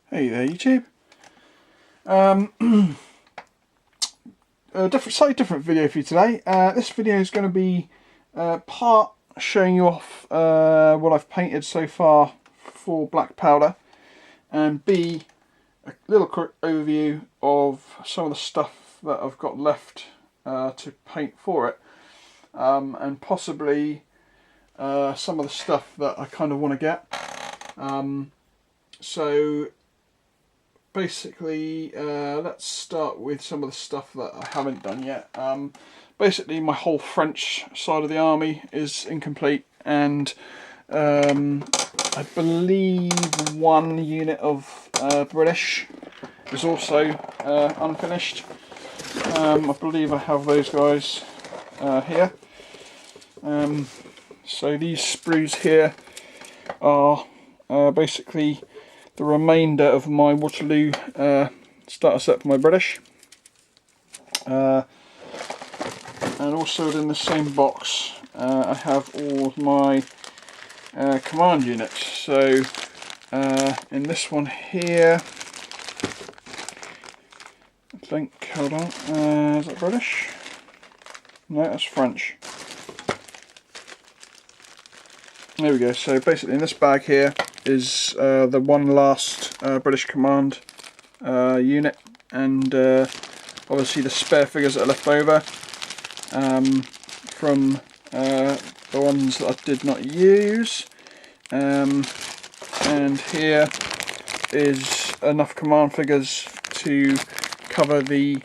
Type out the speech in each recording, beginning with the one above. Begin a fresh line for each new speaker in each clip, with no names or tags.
Hey there, YouTube. Slightly different video for you today. This video is going to be part showing you off what I've painted so far for Blackpowder, and B, a little quick overview of some of the stuff that I've got left to paint for it, and possibly some of the stuff that I kind of want to get. So basically, let's start with some of the stuff that I haven't done yet. Basically, my whole French side of the army is incomplete, and I believe one unit of British is also unfinished. I believe I have those guys here. So these sprues here are basically the remainder of my Waterloo starter set for my British. And also within the same box I have all of my command units. So in this one here, I think, hold on, is that British? No, that's French. There we go. So basically in this bag here is the one last British Command unit, and obviously the spare figures that are left over from the ones that I did not use, and here is enough command figures to cover the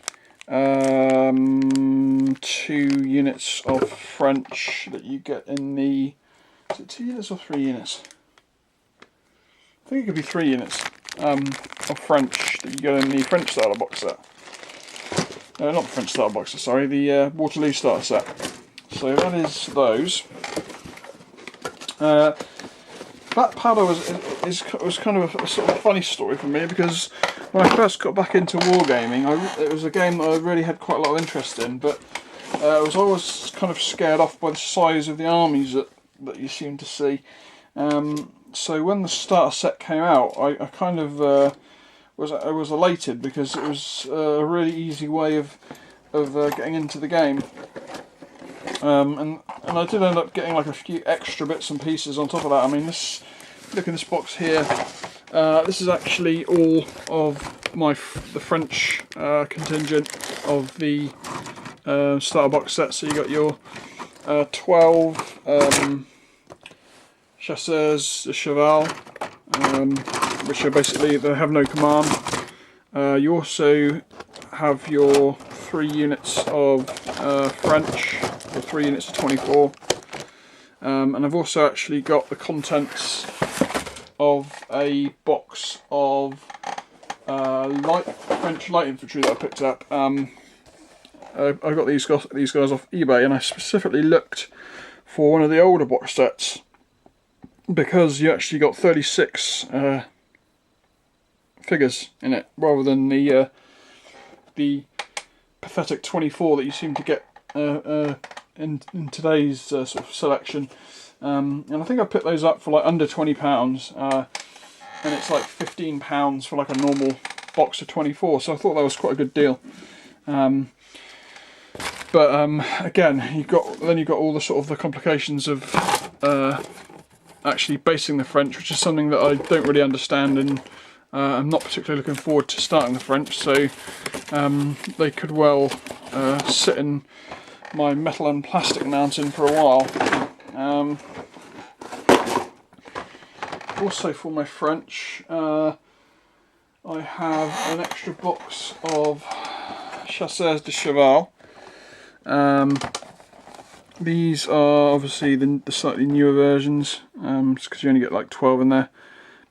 2 units of French that you get in the... Is it 2 units or 3 units? I think it could be 3 units of French that you get in the French starter box set. Not the French starter box set, sorry, the Waterloo starter set. So that is those. Blackpowder was kind of a sort of funny story for me, because when I first got back into wargaming, it was a game that I really had quite a lot of interest in, but I was always kind of scared off by the size of the armies that you seem to see. So when the starter set came out, I kind of was elated, because it was a really easy way of getting into the game. And I did end up getting like a few extra bits and pieces on top of that. I mean, look in this box here. This is actually all of the French contingent of the starter box set. So you got your 12 chasseurs de cheval, which are basically, they have no command. You also have your 3 units of French, or 3 units of 24, and I've also actually got the contents of a box of French light infantry that I picked up. I got these guys off eBay, and I specifically looked for one of the older box sets, because you actually got 36 figures in it, rather than the pathetic 24 that you seem to get in today's sort of selection. And I think I picked those up for like under £20, and it's like £15 for like a normal box of 24. So I thought that was quite a good deal. But again, you've got all the sort of the complications of actually basing the French, which is something that I don't really understand, and I'm not particularly looking forward to starting the French. So they could well sit in my metal and plastic mountain for a while. Also for my French, I have an extra box of chasseurs de cheval. These are obviously the slightly newer versions, because you only get like 12 in there,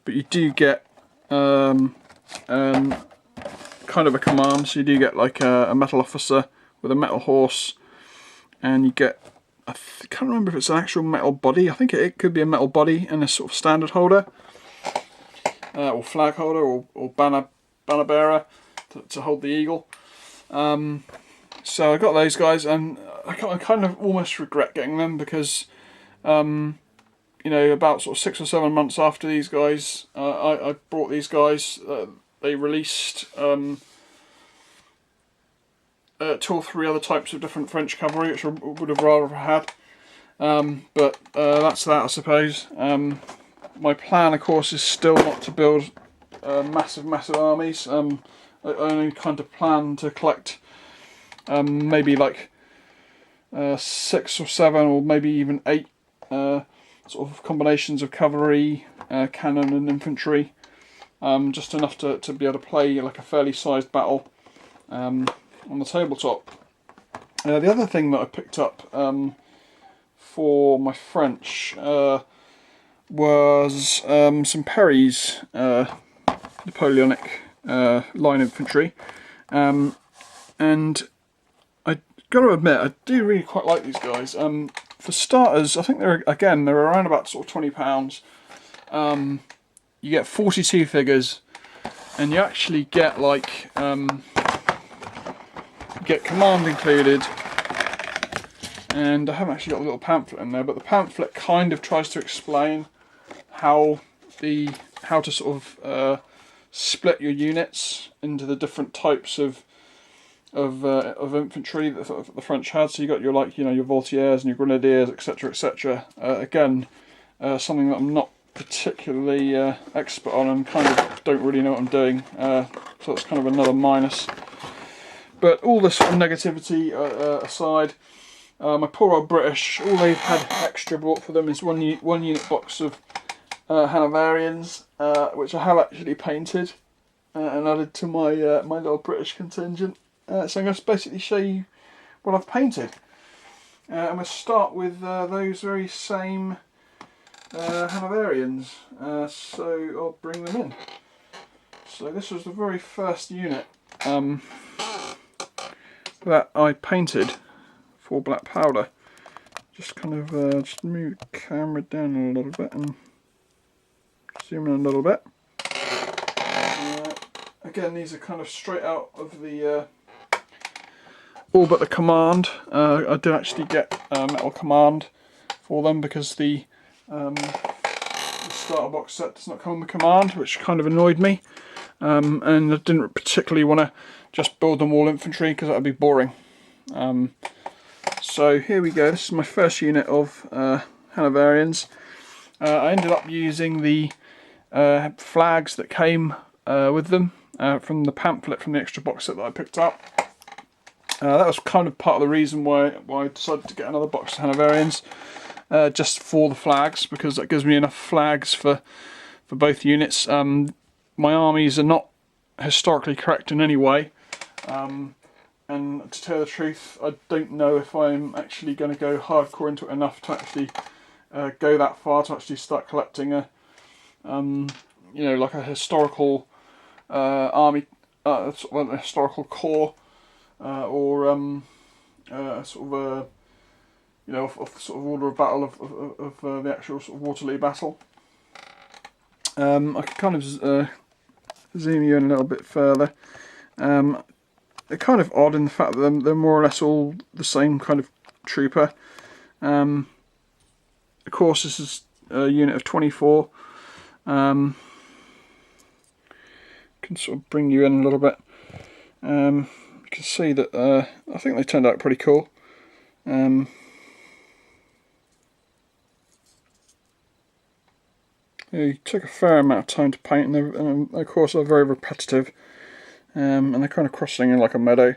but you do get kind of a command. So you do get like a metal officer with a metal horse, and you get, I can't remember if it's an actual metal body. I think it could be a metal body and a sort of standard holder, or flag holder, or banner bearer to hold the eagle. So I got those guys, and I kind of almost regret getting them, because you know, about sort of 6 or 7 months after these guys, I brought these guys. They released 2 or 3 other types of different French cavalry, which I would have rather had. But that's that, I suppose. My plan, of course, is still not to build massive armies. I only kind of plan to collect maybe like 6 or 7 or maybe even 8 sort of combinations of cavalry, cannon and infantry. Just enough to be able to play like a fairly sized battle on the tabletop. The other thing that I picked up for my French was some Perry's Napoleonic line infantry, and I got to admit I do really quite like these guys. For starters, I think they're around about sort of £20. You get 42 figures, and you actually get like get command included. And I haven't actually got a little pamphlet in there, but the pamphlet kind of tries to explain how to sort of split your units into the different types of infantry that the French had. So you got your your voltigeurs and your grenadiers, etc., etc. Again, something that I'm not particularly expert on, and kind of don't really know what I'm doing. So it's kind of another minus. But all this sort of negativity aside. My poor old British, all they've had extra brought for them is one unit box of Hanoverians, which I have actually painted and added to my my little British contingent. So I'm going to basically show you what I've painted. I'm going to start with those very same Hanoverians, so I'll bring them in. So this was the very first unit that I painted for Blackpowder. Just kind of just move the camera down a little bit and zoom in a little bit. Again, these are kind of straight out of the all but the command. I did actually get metal command for them because the starter box set does not come with command, which kind of annoyed me. And I didn't particularly want to just build them all infantry because that would be boring. So here we go, this is my first unit of Hanoverians. I ended up using the flags that came with them from the pamphlet from the extra box set that I picked up. That was kind of part of the reason why I decided to get another box of Hanoverians, just for the flags, because that gives me enough flags for both units. My armies are not historically correct in any way. And to tell the truth, I don't know if I'm actually going to go hardcore into it enough to actually go that far to actually start collecting a, like a historical army, sort of a historical corps, or sort of a, sort of order of battle of the actual sort of Waterloo battle. I could kind of zoom you in a little bit further. They're kind of odd in the fact that they're more or less all the same kind of trooper. Of course, this is a unit of 24. Can sort of bring you in a little bit. You can see that I think they turned out pretty cool. It took a fair amount of time to paint, and of course they're very repetitive. And they're kind of crossing in like a meadow.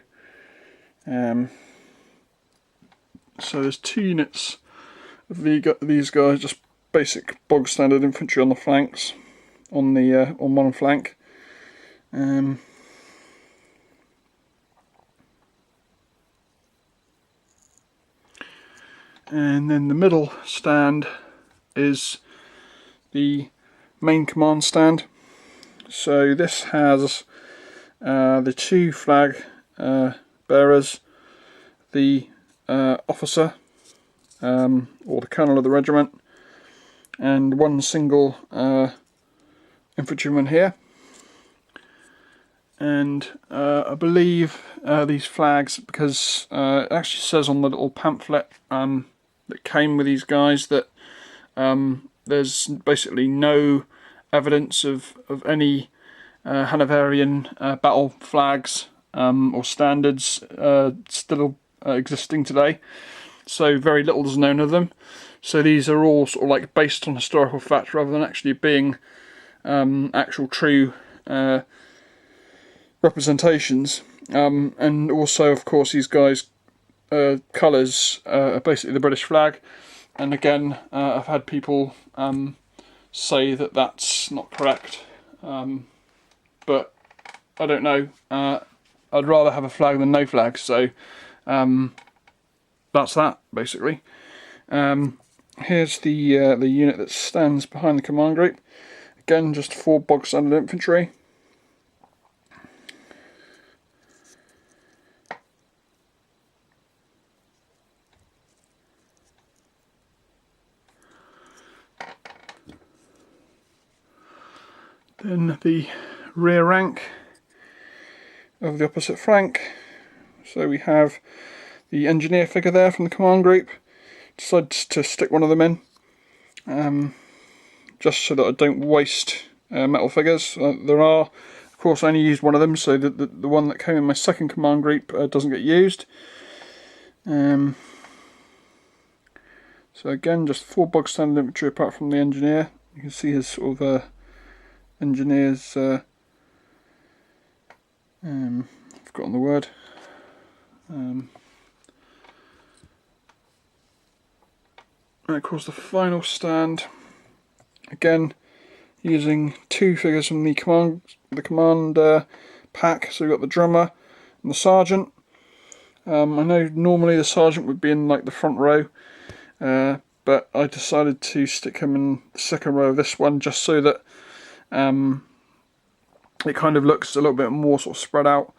So there's 2 units of these guys, just basic bog standard infantry on the flanks, on one flank. And then the middle stand is the main command stand. So this has the 2 flag bearers, the officer or the colonel of the regiment, and 1 single infantryman here. And I believe these flags, because it actually says on the little pamphlet that came with these guys that there's basically no evidence of any Hanoverian battle flags or standards still existing today. So very little is known of them. So these are all sort of like based on historical fact rather than actually being actual true representations. And also, of course, these guys' colours are basically the British flag. And again, I've had people say that that's not correct, but I don't know. I'd rather have a flag than no flag, so that's that basically. Here's the unit that stands behind the command group. Again, just 4 bog standard infantry. Then the rear rank of the opposite flank. So we have the engineer figure there from the command group. Decided to stick one of them in, just so that I don't waste metal figures. There are, of course, I only used one of them, so the one that came in my second command group doesn't get used. So again, just 4 bog standard infantry apart from the engineer. You can see his sort of engineer's, I've forgotten the word. And of course the final stand, again using 2 figures from the command pack. So we've got the drummer and the sergeant. I know normally the sergeant would be in like the front row, but I decided to stick him in the second row of this one just so that it kind of looks a little bit more sort of spread out,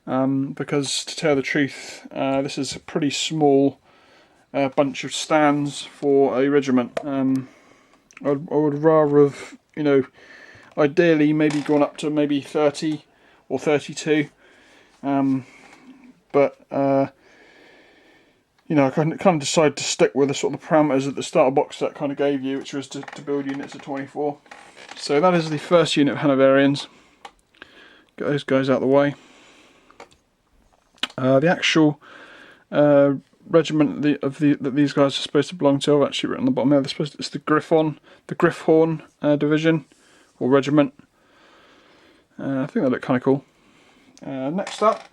because to tell the truth, this is a pretty small bunch of stands for a regiment. I would rather have, you know, ideally maybe gone up to maybe 30 or 32, but you know, I kind of decided to stick with the sort of the parameters that the starter box set kind of gave you, which was to build units of 24. So that is the first unit of Hanoverians. Get those guys out of the way. The actual regiment that these guys are supposed to belong to, I've actually written on the bottom there. It's the Griffhorn division or regiment. I think they look kind of cool. Next up,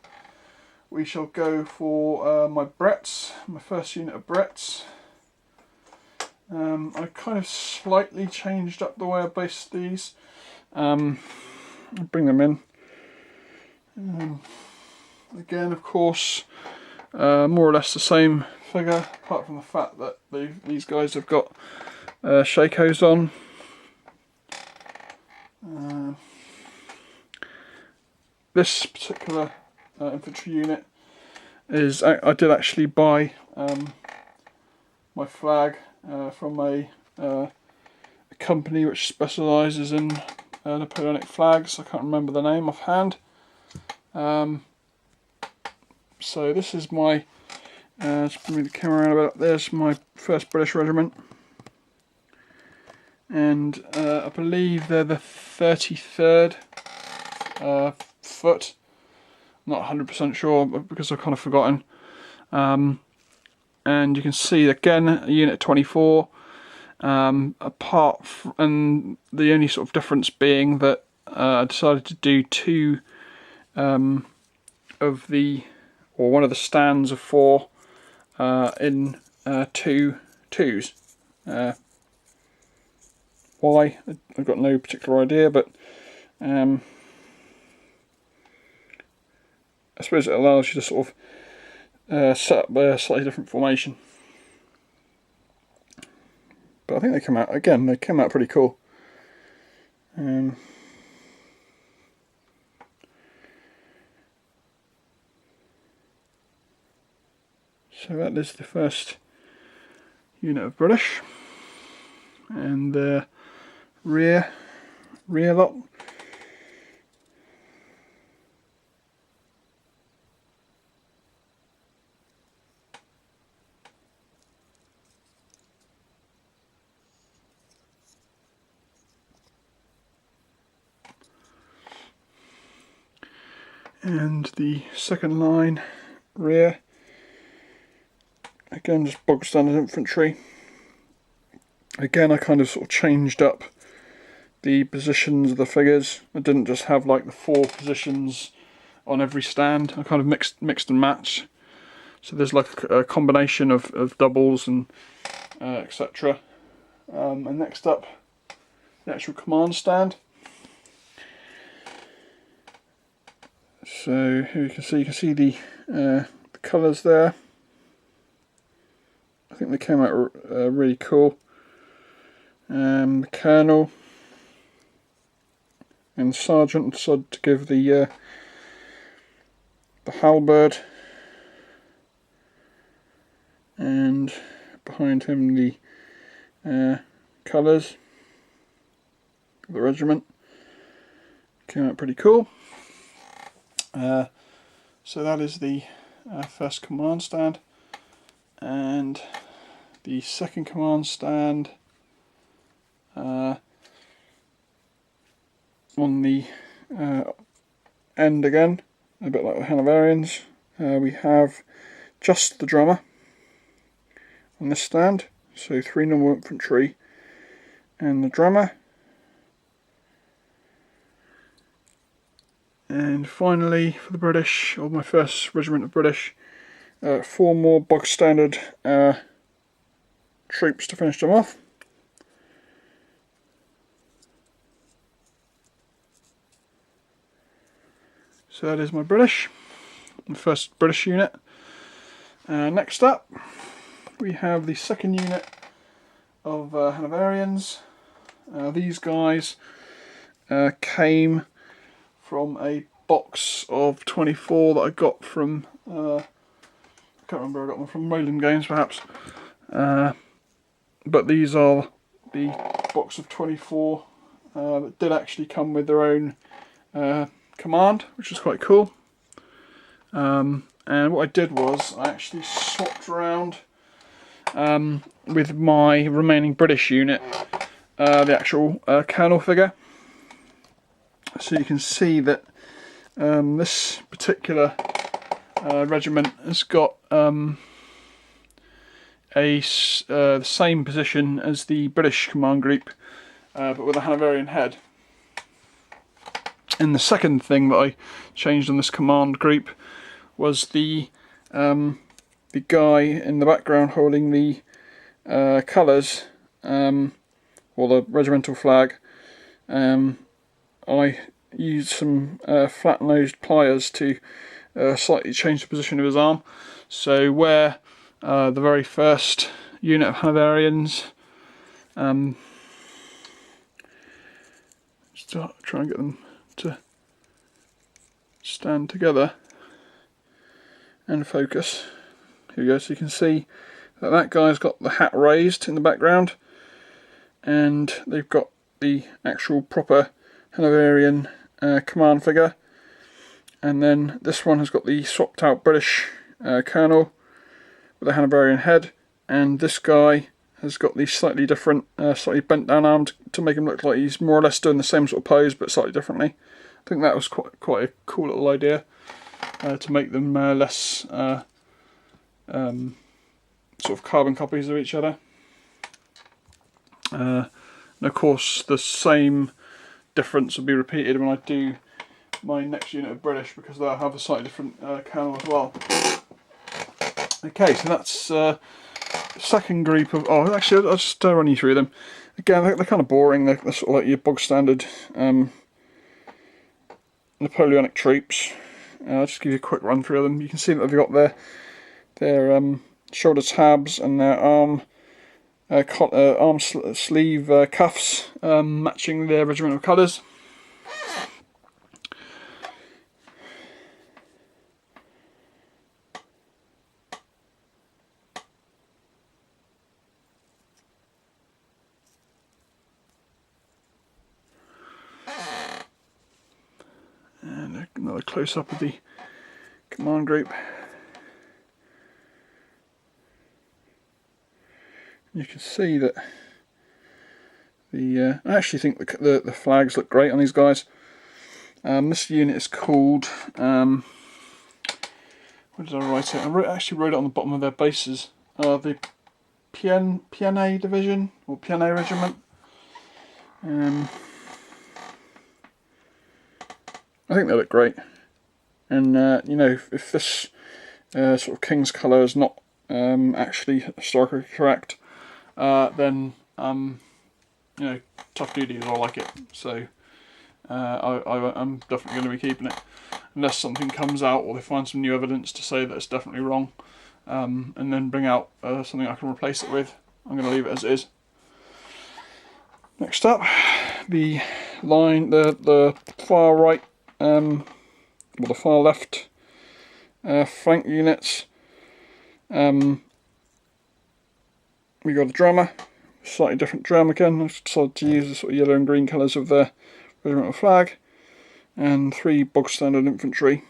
we shall go for my Bretts, my first unit of Bretts. I kind of slightly changed up the way I based these. I'll bring them in. Again, of course, more or less the same figure, apart from the fact that these guys have got shakos on. This particular infantry unit is, I did actually buy my flag from a company which specialises in Napoleonic flags. I can't remember the name offhand. So this is my, just move the camera around about, there's my 1st British Regiment, and I believe they're the 33rd foot. I'm not 100% sure because I've kind of forgotten. And you can see again Unit 24. And the only sort of difference being that I decided to do 2 of the, or one of the stands of 4 in 2 twos. Why? I've got no particular idea, but I suppose it allows you to sort of set up a slightly different formation. But I think they come out, again, they came out pretty cool. So that is the first unit of British, and the rear lot. And the second line, rear, again just bog standard infantry. Again, I kind of sort of changed up the positions of the figures. I didn't just have like the 4 positions on every stand. I kind of mixed and matched. So there's like a combination of doubles and etc. And next up, the actual command stand. So here you can see the colours there. I think they came out really cool. The colonel and sergeant decided to give the halberd, and behind him the colours of the regiment. Came out pretty cool. So that is the first command stand, and the second command stand on the end again, a bit like the Hanoverians. We have just the drummer on this stand, so 3 normal infantry and the drummer. And finally, for the British, or my first regiment of British, 4 more bog standard troops to finish them off. So that is my British, the first British unit. Next up, we have the second unit of Hanoverians. These guys came from a box of 24 that I got from, I can't remember, I got them from Roland Games perhaps. But these are the box of 24 that did actually come with their own command, which is quite cool. And what I did was I actually swapped around with my remaining British unit the actual colonel figure. So you can see that this particular regiment has got the same position as the British command group, but with a Hanoverian head. And the second thing that I changed on this command group was the guy in the background holding the colours, or the regimental flag. I used some flat-nosed pliers to slightly change the position of his arm. So where the very first unit of Hanoverians, just try and get them to stand together and focus. Here we go. So you can see that that guy's got the hat raised in the background, and they've got the actual proper Hanoverian command figure, and then this one has got the swapped out British colonel with a Hanoverian head, and this guy has got the slightly different, slightly bent down arm to make him look like he's more or less doing the same sort of pose but slightly differently. I think that was quite a cool little idea to make them less sort of carbon copies of each other. And of course the same difference will be repeated when I do my next unit of British, because they'll have a slightly different colonel as well. Okay, so that's the second group of... Oh, actually, I'll just run you through them. Again, they're kind of boring. They're sort of like your bog standard Napoleonic troops. I'll just give you a quick run through them. You can see that they've got their shoulder tabs and their arm sleeve cuffs matching their regimental colours. And another close up of the command group. You can see that I actually think the flags look great on these guys. This unit is called, where did I write it? I actually wrote it on the bottom of their bases. The PNA division, or PNA regiment. I think they look great. And you know, if this sort of king's colour is not actually historically correct, then you know, tough duties, I like it. So I'm definitely going to be keeping it, unless something comes out or they find some new evidence to say that it's definitely wrong, and then bring out something I can replace it with. I'm going to leave it as it is. Next up, the line, the far right, or the far left flank units. We got a drummer, slightly different drum again. I decided to use the sort of yellow and green colours of their regimental flag, and 3 bog standard infantry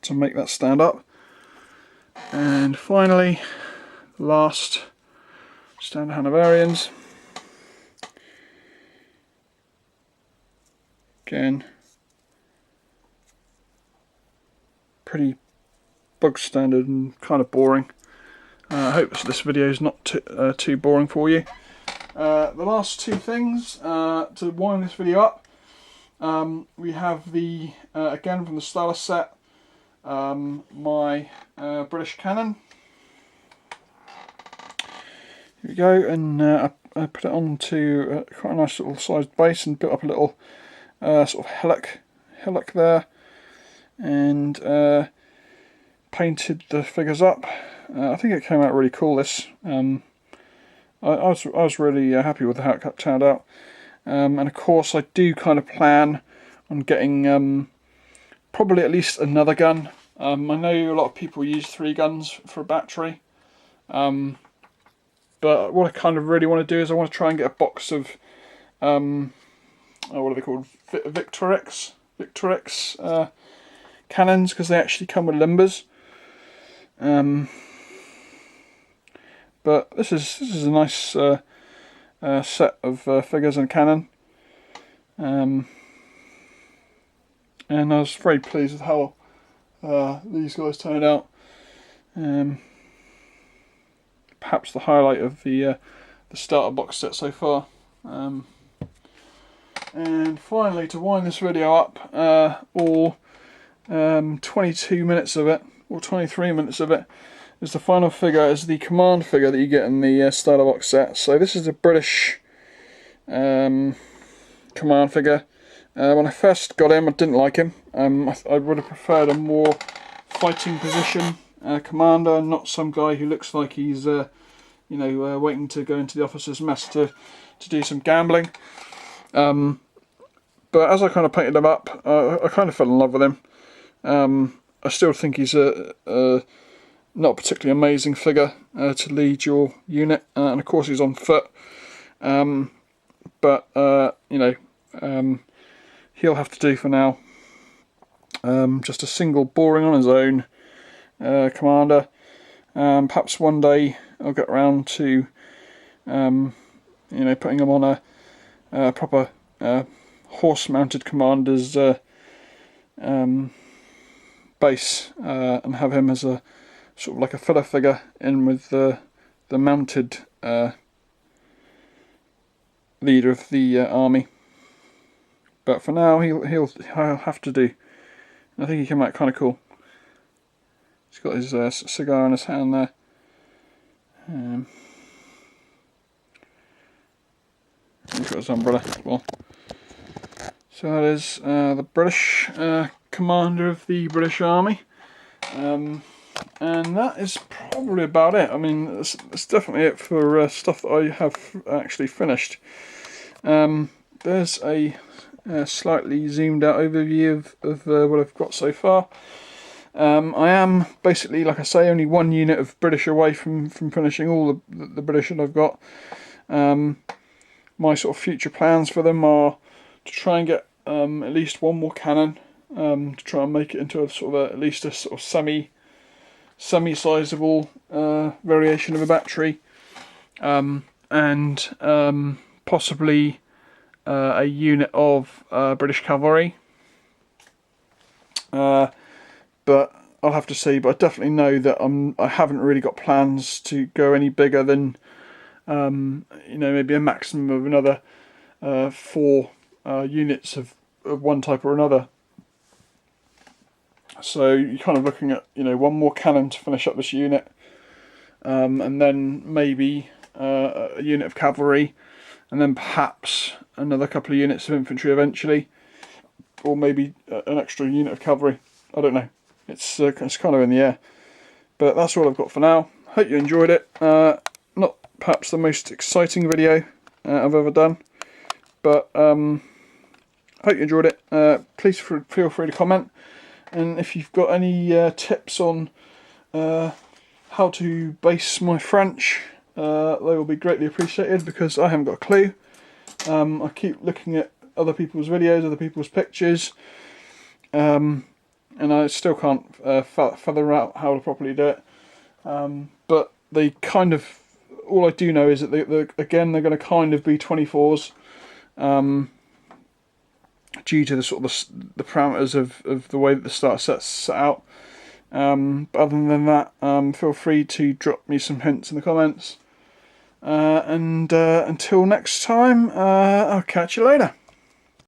to make that stand up. And finally, the last standard Hanoverians. Again, pretty bog standard and kind of boring. I hope this video is not too boring for you. The last 2 things to wind this video up. We have the, again from the starter set, my British cannon. Here we go, and I put it onto quite a nice little sized base and built up a little sort of hillock there, and painted the figures up. I think it came out really cool. This I was really happy with how it turned out, and of course I do kind of plan on getting probably at least another gun. I know a lot of people use 3 guns for a battery, but what I kind of really want to do is I want to try and get a box of what are they called, Victorex cannons, because they actually come with limbers. But this is a nice set of figures and cannon, and I was very pleased with how these guys turned out. Perhaps the highlight of the starter box set so far. And finally, to wind this video up, all 22 minutes of it, or 23 minutes of it, is the final figure, is the command figure that you get in the starter box set. So this is a British command figure. When I first got him, I didn't like him. I would have preferred a more fighting position commander, not some guy who looks like he's you know, waiting to go into the officer's mess to do some gambling. But as I kind of painted him up, I kind of fell in love with him. I still think he's a not a particularly amazing figure to lead your unit, and of course he's on foot. But you know, he'll have to do for now. Just a single boring on his own commander. Perhaps one day I'll get around to you know, putting him on a proper horse-mounted commander's base, and have him as a sort of like a filler figure in with the mounted leader of the army. But for now, he'll have to do. I think he came out kind of cool. He's got his cigar in his hand there. He's got his umbrella as well. So that is the British commander of the British Army. And that is probably about it. I mean, that's definitely it for stuff that I have actually finished. There's a slightly zoomed out overview of what I've got so far. I am basically, like I say, only 1 unit of British away from finishing all the British that I've got. My sort of future plans for them are to try and get at least 1 more cannon, to try and make it into a sort of at least a sort of semi-sizable variation of a battery, and possibly a unit of British cavalry. But I'll have to see. But I definitely know that I haven't really got plans to go any bigger than you know, maybe a maximum of another 4 units of one type or another. So you're kind of looking at, you know, 1 more cannon to finish up this unit, and then maybe a unit of cavalry, and then perhaps another couple of units of infantry eventually, or maybe an extra unit of cavalry. I don't know. It's kind of in the air. But that's all I've got for now. Hope you enjoyed it. Not perhaps the most exciting video I've ever done, but hope you enjoyed it. Please feel free to comment, and if you've got any tips on how to base my French, they will be greatly appreciated, because I haven't got a clue. I keep looking at other people's videos, other people's pictures, and I still can't feather out how to properly do it. But they kind of, all I do know is that again they're going to kind of be 24s, due to the sort of the parameters of the way that the starter set's set out. But other than that, feel free to drop me some hints in the comments. And until next time, I'll catch you later.